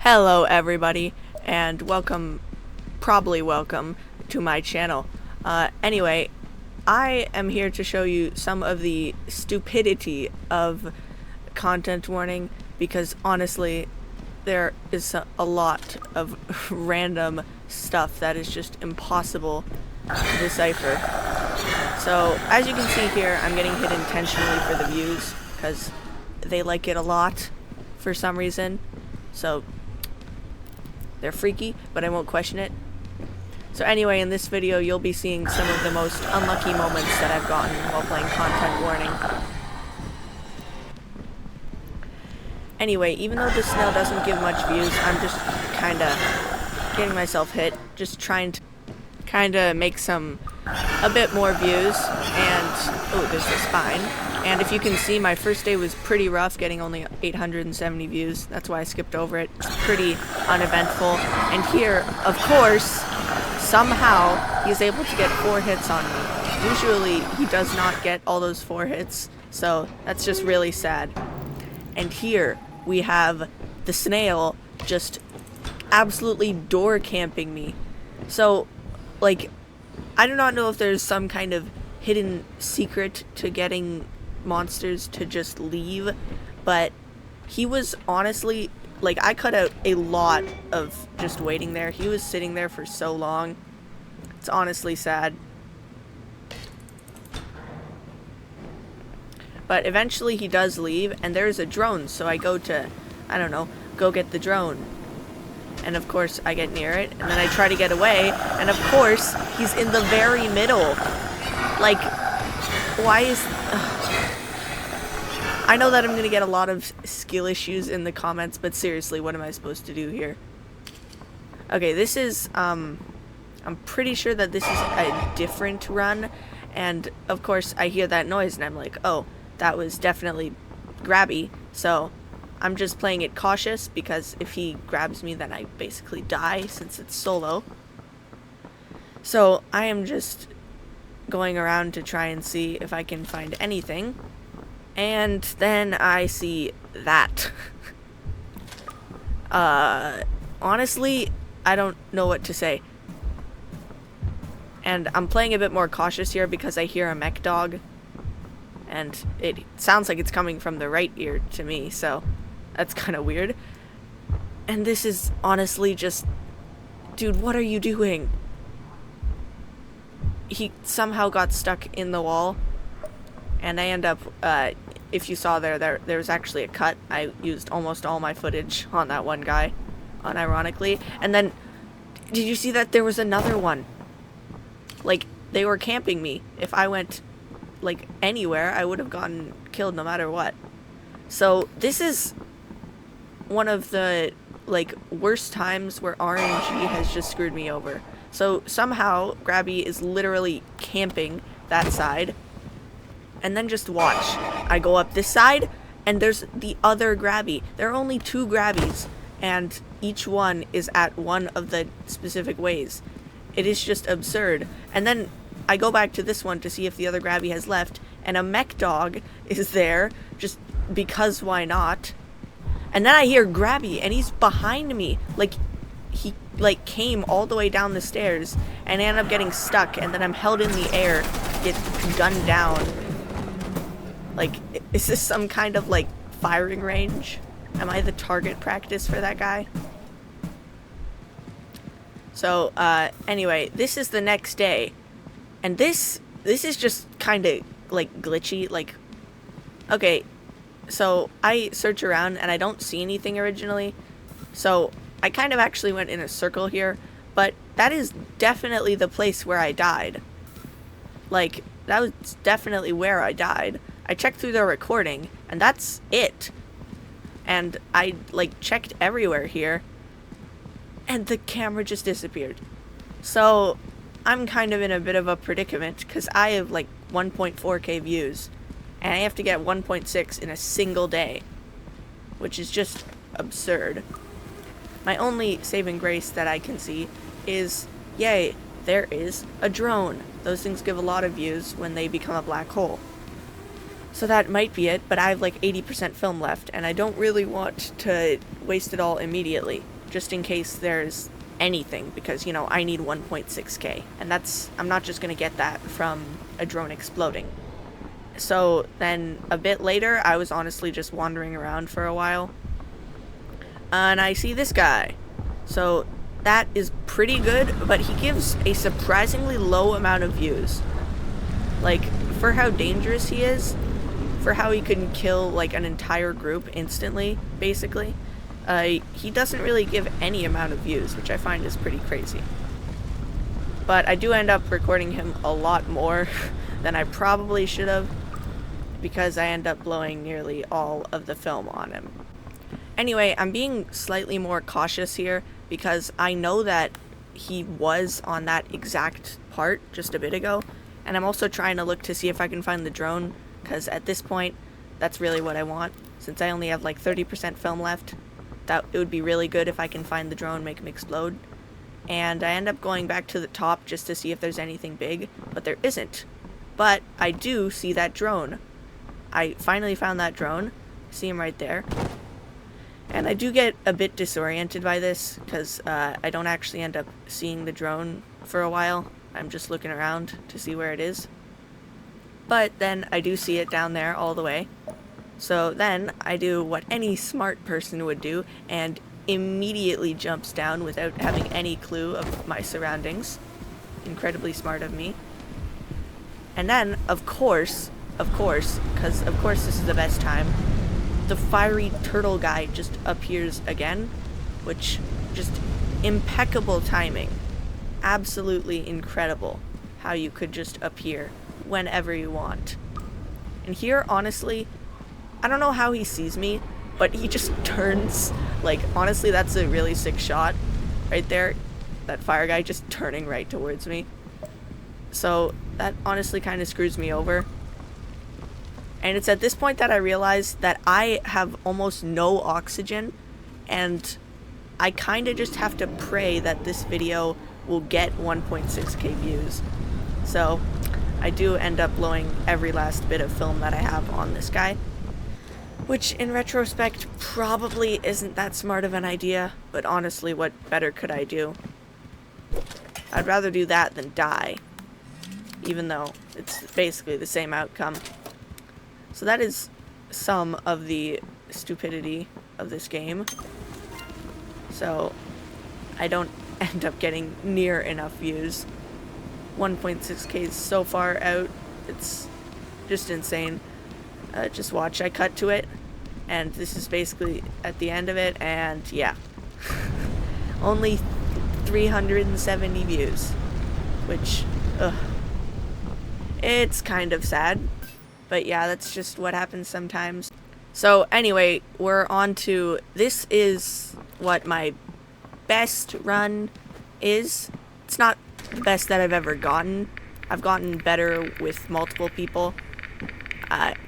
Hello everybody, and probably welcome to my channel. Anyway, I am here to show you some of the stupidity of content warning, because honestly, there is a lot of random stuff that is just impossible to decipher. So, as you can see here, I'm getting hit intentionally for the views, because they like it a lot for some reason. So, they're freaky, but I won't question it. So anyway, in this video, you'll be seeing some of the most unlucky moments that I've gotten while playing content warning. Anyway, even though this snail doesn't give much views, I'm just kinda getting myself hit, just trying to kinda make a bit more views, and oh, there's the spine. And if you can see, my first day was pretty rough, getting only 870 views. That's why I skipped over it. It's pretty uneventful. And here, of course, somehow, he's able to get 4 hits on me. Usually, he does not get all those 4 hits, so that's just really sad. And here, we have the snail just absolutely door camping me. So, like, I do not know if there's some kind of hidden secret to getting monsters to just leave, but he was honestly, like, I cut out a lot of just waiting there. He was sitting there for so long. It's honestly sad. But eventually he does leave, and there's a drone, so I go to, I don't know, go get the drone. And of course I get near it, and then I try to get away, and of course he's in the very middle. Like, why is... I know that I'm gonna get a lot of skill issues in the comments, but seriously, what am I supposed to do here? Okay, this is, I'm pretty sure that this is a different run, and of course I hear that noise and I'm like, oh, that was definitely Grabby, so I'm just playing it cautious, because if he grabs me then I basically die since it's solo. So I am just going around to try and see if I can find anything. And then I see that. Honestly, I don't know what to say. And I'm playing a bit more cautious here because I hear a mech dog. And it sounds like it's coming from the right ear to me, so that's kind of weird. And this is honestly just... Dude, what are you doing? He somehow got stuck in the wall. And I end up, if you saw there was actually a cut. I used almost all my footage on that one guy, unironically. And then, did you see that there was another one? Like, they were camping me. If I went, like, anywhere, I would have gotten killed no matter what. So, this is one of the, like, worst times where RNG has just screwed me over. So, somehow, Grabby is literally camping that side. And then just watch. I go up this side, and there's the other Grabby. There are only 2 Grabbies, and each one is at one of the specific ways. It is just absurd. And then I go back to this one to see if the other Grabby has left, and a mech dog is there, just because why not? And then I hear Grabby, and he's behind me. Like, he, like, came all the way down the stairs, and I end up getting stuck, and then I'm held in the air, get gunned down. Like, is this some kind of, like, firing range? Am I the target practice for that guy? So, anyway, this is the next day. And this is just kind of, like, glitchy. Like, okay, so I search around and I don't see anything originally. So, I kind of actually went in a circle here. But that is definitely the place where I died. Like, that was definitely where I died. I checked through the recording, and that's it. And I, like, checked everywhere here, and the camera just disappeared. So, I'm kind of in a bit of a predicament, because I have, like, 1.4k views, and I have to get 1.6 in a single day, which is just absurd. My only saving grace that I can see is, yay, there is a drone. Those things give a lot of views when they become a black hole. So that might be it, but I have like 80% film left, and I don't really want to waste it all immediately, just in case there's anything, because, you know, I need 1.6K, and I'm not just gonna get that from a drone exploding. So then a bit later, I was honestly just wandering around for a while, and I see this guy. So that is pretty good, but he gives a surprisingly low amount of views. Like, for how dangerous he is, for how he can kill like an entire group instantly, basically, he doesn't really give any amount of views, which I find is pretty crazy. But I do end up recording him a lot more than I probably should have, because I end up blowing nearly all of the film on him. Anyway, I'm being slightly more cautious here because I know that he was on that exact part just a bit ago, and I'm also trying to look to see if I can find the drone, because at this point, that's really what I want. Since I only have like 30% film left, that it would be really good if I can find the drone, make him explode. And I end up going back to the top just to see if there's anything big, but there isn't. But I do see that drone. I finally found that drone. See him right there. And I do get a bit disoriented by this, because I don't actually end up seeing the drone for a while. I'm just looking around to see where it is. But then I do see it down there all the way. So then I do what any smart person would do, and immediately jumps down without having any clue of my surroundings. Incredibly smart of me. And then, of course, because of course this is the best time, the fiery turtle guy just appears again, which just impeccable timing. Absolutely incredible how you could just appear whenever you want. And here, honestly, I don't know how he sees me, but he just turns. Like, honestly, that's a really sick shot right there. That fire guy just turning right towards me. So that honestly kind of screws me over. And it's at this point that I realize that I have almost no oxygen, and I kind of just have to pray that this video will get 1.6K views. So I do end up blowing every last bit of film that I have on this guy, which in retrospect probably isn't that smart of an idea, but honestly, what better could I do? I'd rather do that than die, even though it's basically the same outcome. So that is some of the stupidity of this game. So I don't end up getting near enough views. 1.6K is so far out, it's just insane. Just watch, I cut to it, and this is basically at the end of it, and yeah. Only 370 views, which, it's kind of sad. But yeah, that's just what happens sometimes. So anyway, we're on to, this is what my best run is. It's not the best that I've ever gotten. I've gotten better with multiple people,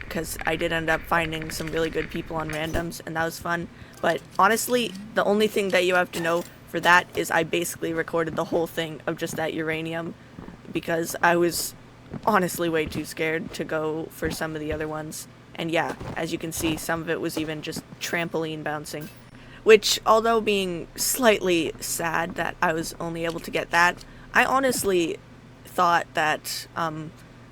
because I did end up finding some really good people on randoms, and that was fun. But honestly, the only thing that you have to know for that is I basically recorded the whole thing of just that uranium, because I was honestly way too scared to go for some of the other ones. And yeah, as you can see, some of it was even just trampoline bouncing, which, although being slightly sad that I was only able to get that, I honestly thought that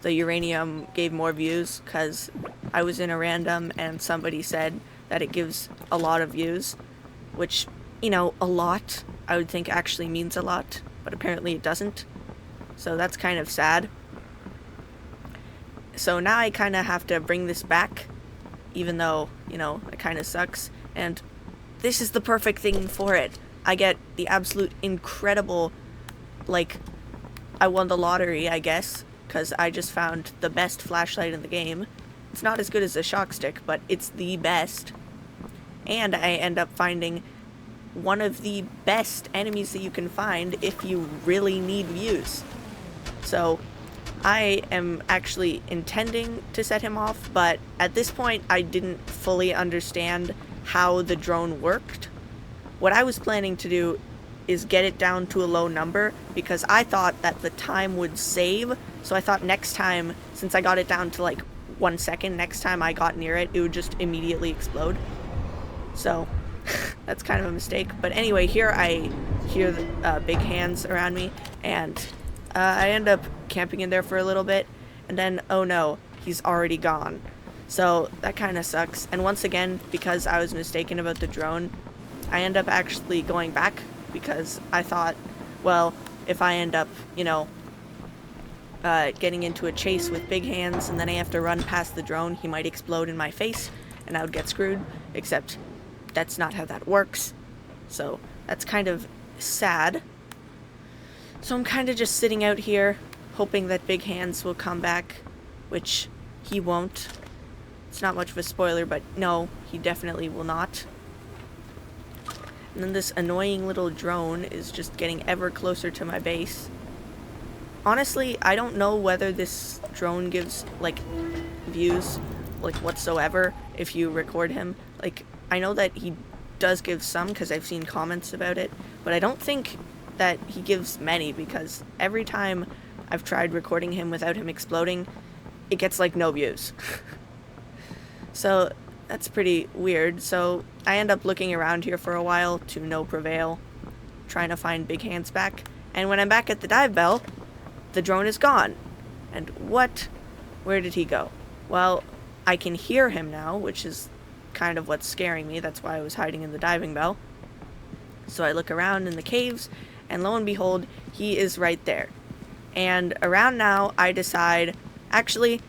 the uranium gave more views, because I was in a random and somebody said that it gives a lot of views, which, you know, a lot I would think actually means a lot, but apparently it doesn't. So that's kind of sad. So now I kind of have to bring this back, even though, you know, it kind of sucks. And this is the perfect thing for it. I get the absolute incredible, like, I won the lottery, I guess, because I just found the best flashlight in the game. It's not as good as the shock stick, but it's the best. And I end up finding one of the best enemies that you can find if you really need views. So I am actually intending to set him off, but at this point I didn't fully understand how the drone worked. What I was planning to do is get it down to a low number, because I thought that the time would save. So I thought next time, since I got it down to like 1 second, next time I got near it, it would just immediately explode. So that's kind of a mistake. But anyway, here I hear the big hands around me, and I end up camping in there for a little bit, and then, oh no, he's already gone. So that kind of sucks. And once again, because I was mistaken about the drone, I end up actually going back, because I thought, well, if I end up, you know, getting into a chase with big hands and then I have to run past the drone, he might explode in my face and I would get screwed, except that's not how that works. So that's kind of sad. So I'm kind of just sitting out here hoping that big hands will come back, which he won't. It's not much of a spoiler, but no, he definitely will not. And then this annoying little drone is just getting ever closer to my base. Honestly, I don't know whether this drone gives, like, views, like, whatsoever if you record him. Like, I know that he does give some, because I've seen comments about it, but I don't think that he gives many, because every time I've tried recording him without him exploding, it gets, like, no views. So that's pretty weird. So I end up looking around here for a while to no prevail, trying to find big hands back. And when I'm back at the dive bell, the drone is gone. And what? Where did he go? Well, I can hear him now, which is kind of what's scaring me. That's why I was hiding in the diving bell. So I look around in the caves, and lo and behold, he is right there. And around now, I decide, actually,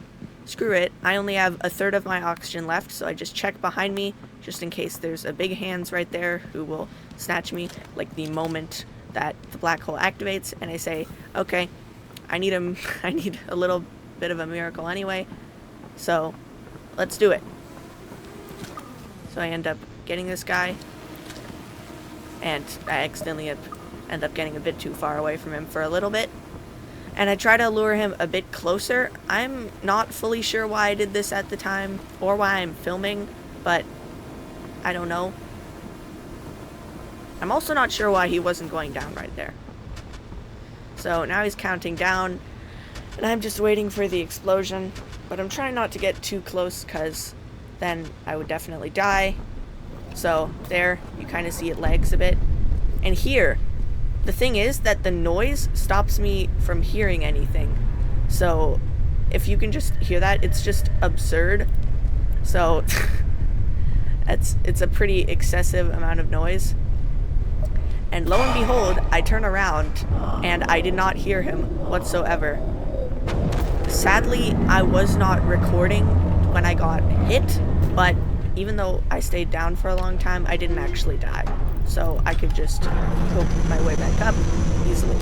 screw it, I only have a third of my oxygen left, so I just check behind me, just in case there's a big hands right there who will snatch me, like the moment that the black hole activates, and I say, okay, I need him, I need a little bit of a miracle anyway, so let's do it. So I end up getting this guy, and I accidentally end up getting a bit too far away from him for a little bit. And I try to lure him a bit closer. I'm not fully sure why I did this at the time, or why I'm filming, but I don't know. I'm also not sure why he wasn't going down right there. So now he's counting down, and I'm just waiting for the explosion, but I'm trying not to get too close, because then I would definitely die. So there, you kind of see it lags a bit. And here, the thing is that the noise stops me from hearing anything. So if you can just hear that, it's just absurd. So it's a pretty excessive amount of noise. And lo and behold, I turn around and I did not hear him whatsoever. Sadly, I was not recording when I got hit, but even though I stayed down for a long time, I didn't actually die. So I could just go my way back up easily.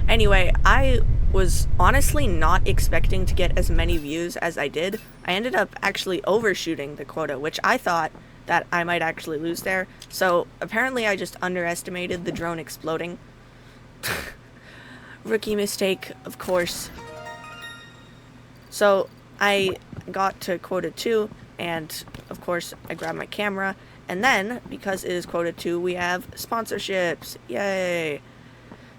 Anyway, I was honestly not expecting to get as many views as I did. I ended up actually overshooting the quota, which I thought that I might actually lose there. So apparently I just underestimated the drone exploding. Rookie mistake, of course. So I got to quota 2, and of course I grabbed my camera. And then, because it is quota 2, we have sponsorships. Yay!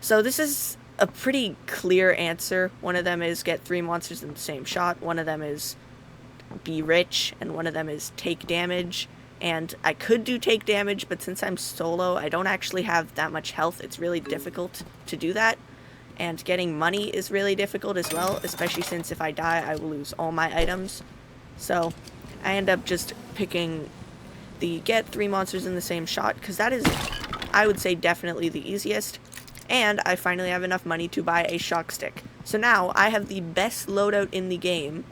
So this is a pretty clear answer. One of them is get 3 monsters in the same shot. One of them is be rich. And one of them is take damage. And I could do take damage, but since I'm solo, I don't actually have that much health. It's really difficult to do that. And getting money is really difficult as well, especially since if I die, I will lose all my items. So I end up just picking the get 3 monsters in the same shot, because that is, I would say, definitely the easiest. And I finally have enough money to buy a shock stick. So now I have the best loadout in the game,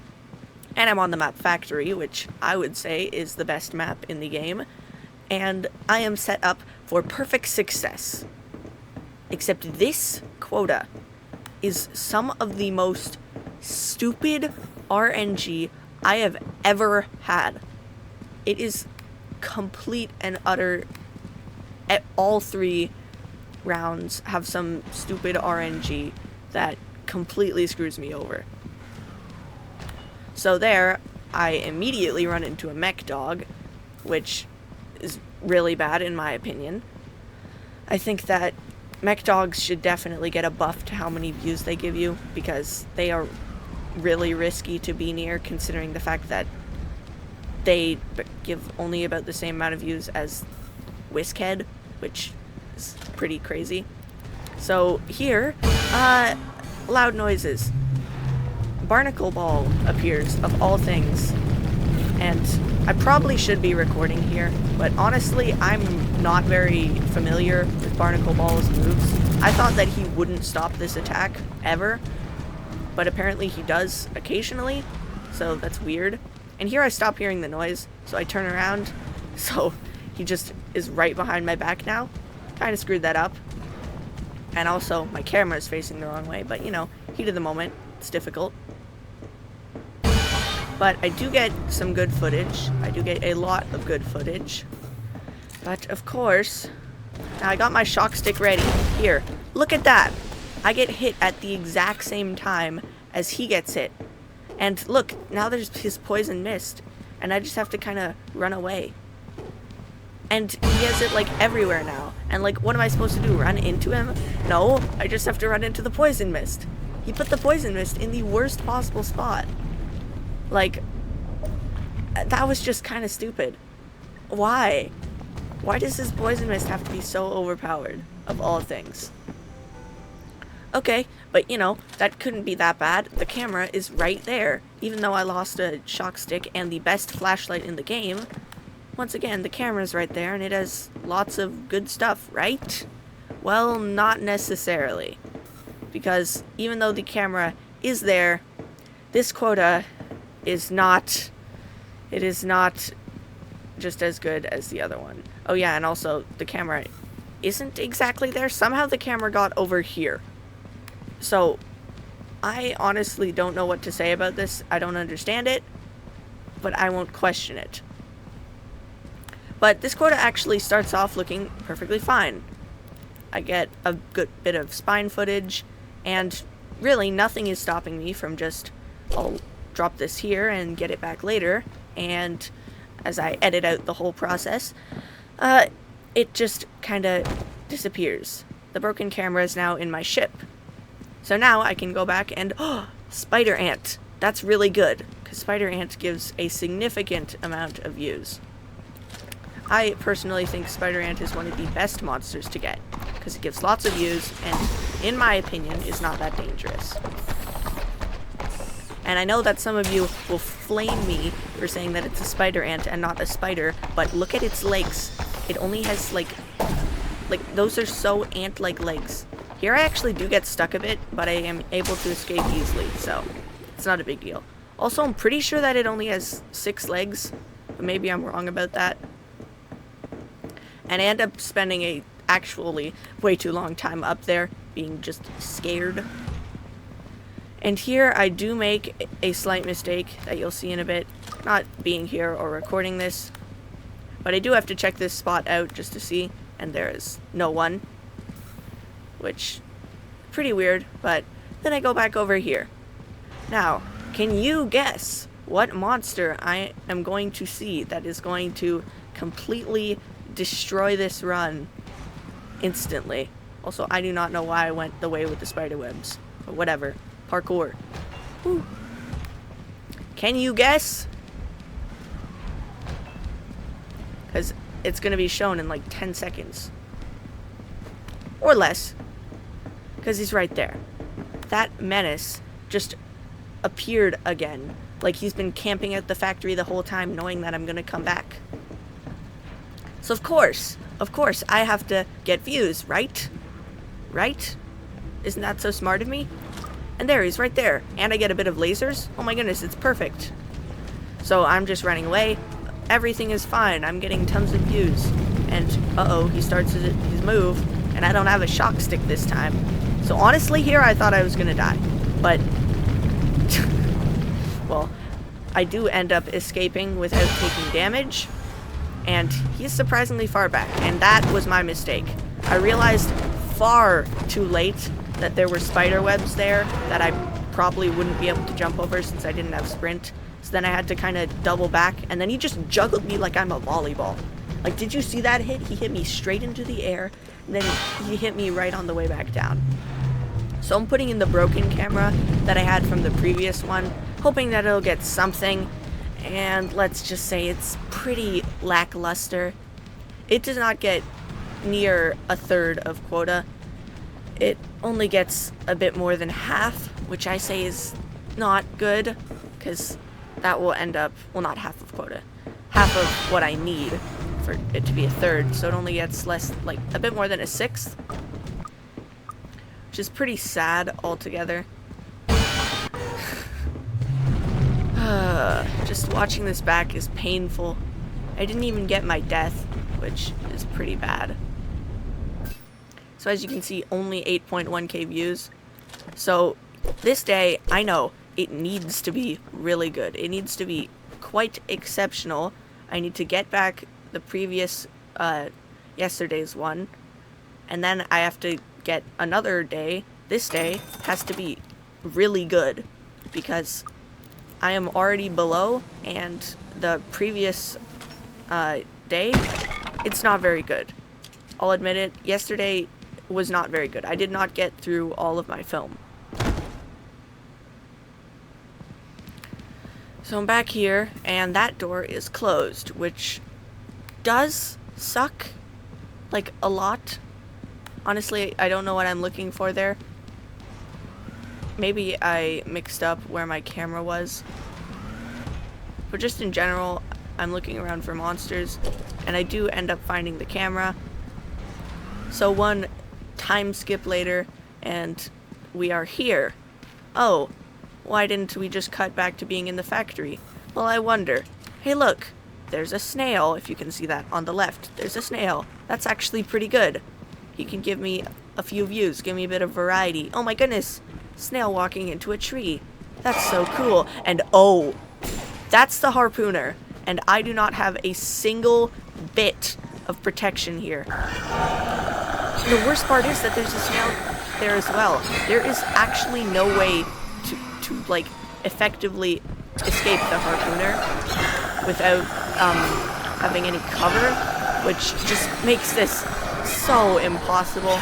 and I'm on the map Factory, which I would say is the best map in the game, and I am set up for perfect success. Except this quota is some of the most stupid RNG I have ever had. It is complete and utter. All 3 rounds have some stupid RNG that completely screws me over. So there, I immediately run into a mech dog, which is really bad in my opinion. I think that mech dogs should definitely get a buff to how many views they give you, because they are really risky to be near, considering the fact that they give only about the same amount of views as Whiskhead, which is pretty crazy. So here, loud noises. Barnacle Ball appears, of all things. And I probably should be recording here, but honestly, I'm not very familiar with Barnacle Ball's moves. I thought that he wouldn't stop this attack, ever. But apparently he does occasionally, so that's weird. And here I stop hearing the noise, so I turn around, so he just is right behind my back now. Kind of screwed that up. And also, my camera is facing the wrong way, but you know, heat of the moment, it's difficult. But I do get some good footage. I do get a lot of good footage. But of course, now I got my shock stick ready. Here, look at that. I get hit at the exact same time as he gets hit. And look, now there's his poison mist. And I just have to kind of run away. And he has it like everywhere now. And like, what am I supposed to do? Run into him? No, I just have to run into the poison mist. He put the poison mist in the worst possible spot. Like, that was just kind of stupid. Why? Why does his poison mist have to be so overpowered, of all things? Okay, but you know, that couldn't be that bad. The camera is right there. Even though I lost a shock stick and the best flashlight in the game, once again, the camera's right there and it has lots of good stuff, right? Well, not necessarily. Because even though the camera is there, this quota is not, it is not just as good as the other one. Oh yeah, and also the camera isn't exactly there. Somehow the camera got over here. So, I honestly don't know what to say about this. I don't understand it, but I won't question it. But this quota actually starts off looking perfectly fine. I get a good bit of spine footage, and really nothing is stopping me from just, I'll drop this here and get it back later, and as I edit out the whole process, it just kind of disappears. The broken camera is now in my ship. So now I can go back and, Spider Ant. That's really good, because Spider Ant gives a significant amount of views. I personally think Spider Ant is one of the best monsters to get, because it gives lots of views, and in my opinion, is not that dangerous. And I know that some of you will flame me for saying that it's a Spider Ant and not a spider, but look at its legs. It only has, like, those are so ant-like legs. Here I actually do get stuck a bit, but I am able to escape easily, so it's not a big deal. Also, I'm pretty sure that it only has 6 legs, but maybe I'm wrong about that. And I end up spending a actually way too long time up there, being just scared. And here I do make a slight mistake that you'll see in a bit, not being here or recording this, but I do have to check this spot out just to see, and there is no one. Which, pretty weird, but then I go back over here. Now, can you guess what monster I am going to see that is going to completely destroy this run instantly? Also, I do not know why I went the way with the spider webs, but whatever. Parkour. Woo. Can you guess? Because it's going to be shown in like 10 seconds. Or less. Because he's right there. That menace just appeared again. Like he's been camping at the factory the whole time knowing that I'm going to come back. So of course, I have to get views, right? Right? Isn't that so smart of me? And there, he's right there. And I get a bit of lasers. Oh my goodness, it's perfect. So I'm just running away. Everything is fine. I'm getting tons of views. And, uh-oh, he starts his move. And I don't have a shock stick this time. So honestly, here I thought I was gonna die. But, well, I do end up escaping without taking damage. And he's surprisingly far back. And that was my mistake. I realized far too late that there were spider webs there that I probably wouldn't be able to jump over since I didn't have sprint. So then I had to kind of double back, and then he just juggled me like I'm a volleyball. Like, did you see that hit? He hit me straight into the air, and then he hit me right on the way back down. So I'm putting in the broken camera that I had from the previous one, hoping that it'll get something, and let's just say it's pretty lackluster. It does not get near a third of quota. It only gets a bit more than half, which I say is not good, because that will end up, well, not half of quota, half of what I need for it to be a third, so it only gets less, like, a bit more than a sixth, which is pretty sad altogether. Just watching this back is painful. I didn't even get my death, which is pretty bad. So as you can see, only 8.1k views. So this day, I know it needs to be really good. It needs to be quite exceptional. I need to get back the previous yesterday's one, and then I have to get another day. This day has to be really good because I am already below, and the previous day, it's not very good. I'll admit it. Yesterday was not very good. I did not get through all of my film. So I'm back here, and that door is closed, which does suck, like, a lot. Honestly, I don't know what I'm looking for there. Maybe I mixed up where my camera was. But just in general, I'm looking around for monsters, and I do end up finding the camera. So one time skip later, and we are here. Oh, why didn't we just cut back to being in the factory? Well, I wonder. Hey, look, there's a snail, if you can see that on the left. There's a snail. That's actually pretty good. He can give me a few views, give me a bit of variety. Oh my goodness, snail walking into a tree. That's so cool. And oh, that's the harpooner. And I do not have a single bit of protection here. The worst part is that there's a snail there as well. There is actually no way to like, effectively escape the harpooner without having any cover, which just makes this so impossible.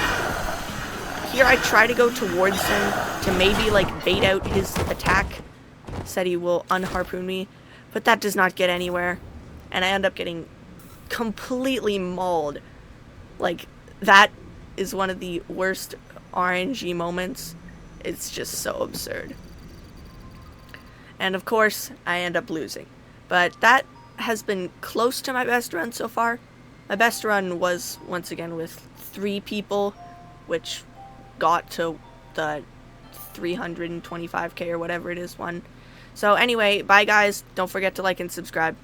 Here I try to go towards him to maybe, like, bait out his attack. Said he will unharpoon me, but that does not get anywhere. And I end up getting completely mauled. Like, that is one of the worst RNG moments. It's just so absurd. And of course, I end up losing. But that has been close to my best run so far. My best run was, once again, with 3 people, which got to the 325k or whatever it is one. So anyway, bye guys. Don't forget to like and subscribe.